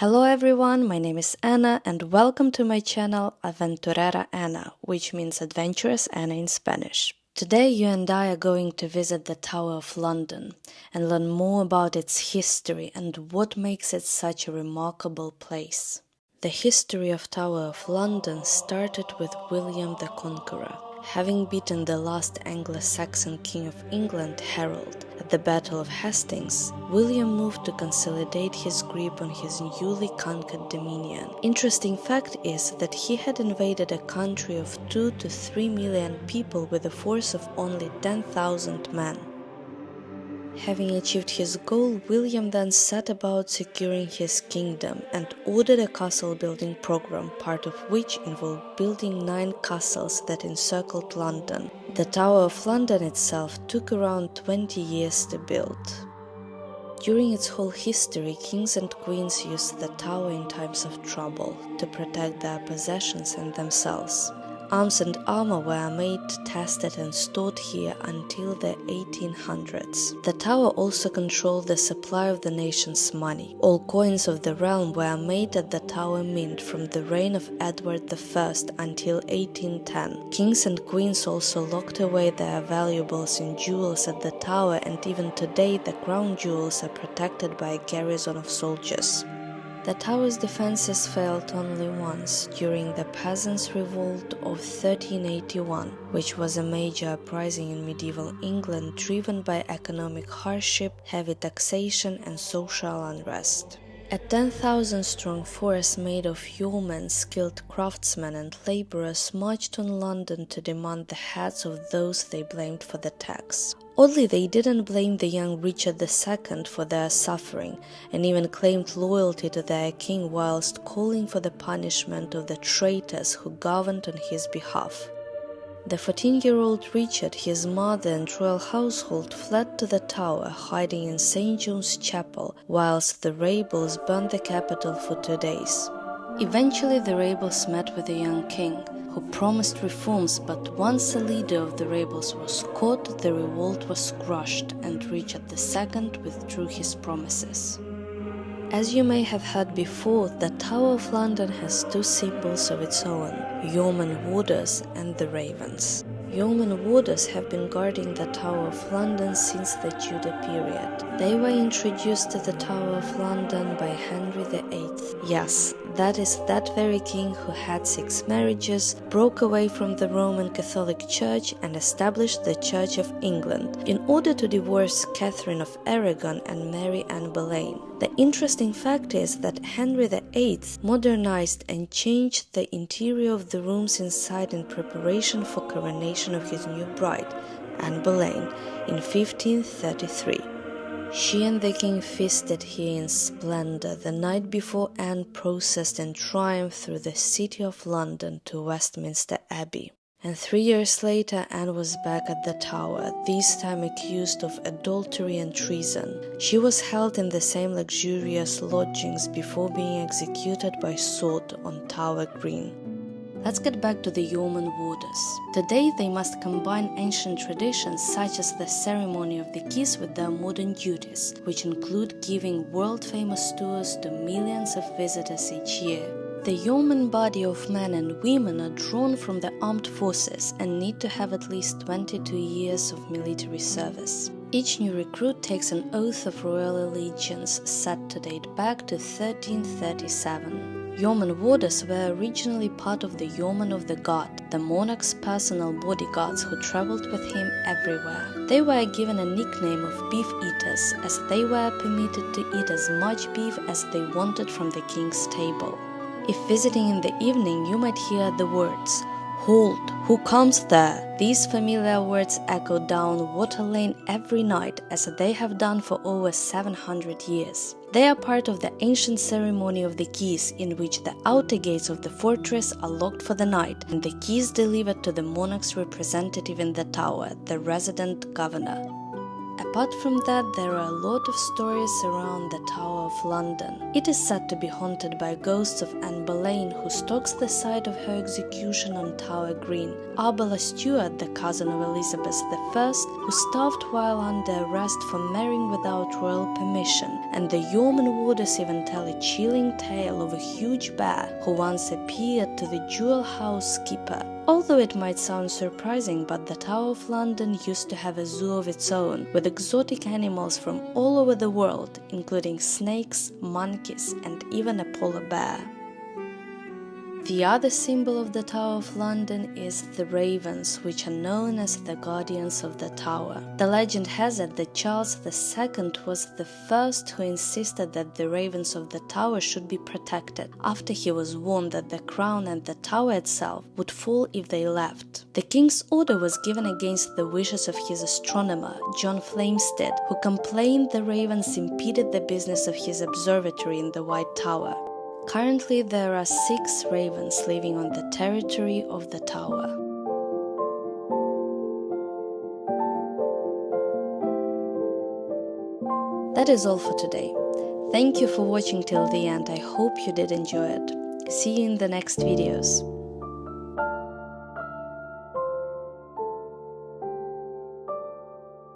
Hello everyone, my name is Anna and welcome to my channel Aventurera Anna, which means Adventurous Anna in Spanish. Today you and I are going to visit the Tower of London and learn more about its history and what makes it such a remarkable place. The history of Tower of London started with William the Conqueror. Having beaten the last Anglo-Saxon king of England, Harold, at the Battle of Hastings, William moved to consolidate his grip on his newly conquered dominion. Interesting fact is that he had invaded a country of 2 to 3 million people with a force of only 10,000 men. Having achieved his goal, William then set about securing his kingdom and ordered a castle-building program, part of which involved building 9 castles that encircled London. The Tower of London itself took around 20 years to build. During its whole history, kings and queens used the tower in times of trouble to protect their possessions and themselves. Arms and armor were made, tested and stored here until the 1800s. The tower also controlled the supply of the nation's money. All coins of the realm were made at the Tower Mint from the reign of Edward I until 1810. Kings and queens also locked away their valuables in jewels at the tower, and even today the crown jewels are protected by a garrison of soldiers. The tower's defenses failed only once, during the Peasants' Revolt of 1381, which was a major uprising in medieval England driven by economic hardship, heavy taxation and social unrest. A 10,000-strong force made of yeomen, skilled craftsmen and laborers marched on London to demand the heads of those they blamed for the tax. Oddly, they didn't blame the young Richard II for their suffering, and even claimed loyalty to their king whilst calling for the punishment of the traitors who governed on his behalf. The 14-year-old Richard, his mother and royal household fled to the tower, hiding in St. John's Chapel, whilst the rebels burned the capital for 2 days. Eventually the rebels met with the young king, who promised reforms, but once the leader of the rebels was caught, the revolt was crushed and Richard II withdrew his promises. As you may have heard before, the Tower of London has 2 symbols of its own, yeoman warders and the ravens. Yeoman warders have been guarding the Tower of London since the Tudor period. They were introduced to the Tower of London by Henry VIII. Yes, that is that very king who had 6 marriages, broke away from the Roman Catholic Church and established the Church of England in order to divorce Catherine of Aragon and marry Anneboleyn. The interesting fact is that Henry VIII modernized and changed the interior of the rooms inside in preparation for coronation of his new bride, Anneboleyn, in 1533. She and the king feasted here in splendor the night before Anne processed in triumph through the city of London to Westminster Abbey. And 3 years later, Anne was back at the tower, this time accused of adultery and treason. She was held in the same luxurious lodgings before being executed by sword on Tower Green. Let's get back to the yeoman warders. Today they must combine ancient traditions such as the ceremony of the keys with their modern duties, which include giving world-famous tours to millions of visitors each year. The yeoman body of men and women are drawn from the armed forces and need to have at least 22 years of military service. Each new recruit takes an oath of royal allegiance set to date back to 1337. Yeoman warders were originally part of the Yeomen of the God, the monarch's personal bodyguards who traveled with him everywhere. They were given a nickname of beef eaters, as they were permitted to eat as much beef as they wanted from the king's table. If visiting in the evening, you might hear the words, "Hold, who comes there?" These familiar words echo down Water Lane every night, as they have done for over 700 years. They are part of the ancient ceremony of the keys, in which the outer gates of the fortress are locked for the night and the keys delivered to the monarch's representative in the tower, the resident governor. Apart from that, there are a lot of stories around the Tower of London. It is said to be haunted by ghosts of Anneboleyn, who stalks the site of her execution on Tower Green, Arbella Stuart, the cousin of Elizabeth I, who starved while under arrest for marrying without royal permission, and the Yeoman warders even tell a chilling tale of a huge bear who once appeared to the jewel house keeper. Although it might sound surprising, but the Tower of London used to have a zoo of its own, with exotic animals from all over the world, including snakes, monkeys, and even a polar bear. The other symbol of the Tower of London is the ravens, which are known as the guardians of the tower. The legend has it that Charles II was the first who insisted that the ravens of the tower should be protected, after he was warned that the crown and the tower itself would fall if they left. The king's order was given against the wishes of his astronomer, John Flamsteed, who complained the ravens impeded the business of his observatory in the White Tower. Currently, there are 6 ravens living on the territory of the tower. That is all for today. Thank you for watching till the end. I hope you did enjoy it. See you in the next videos.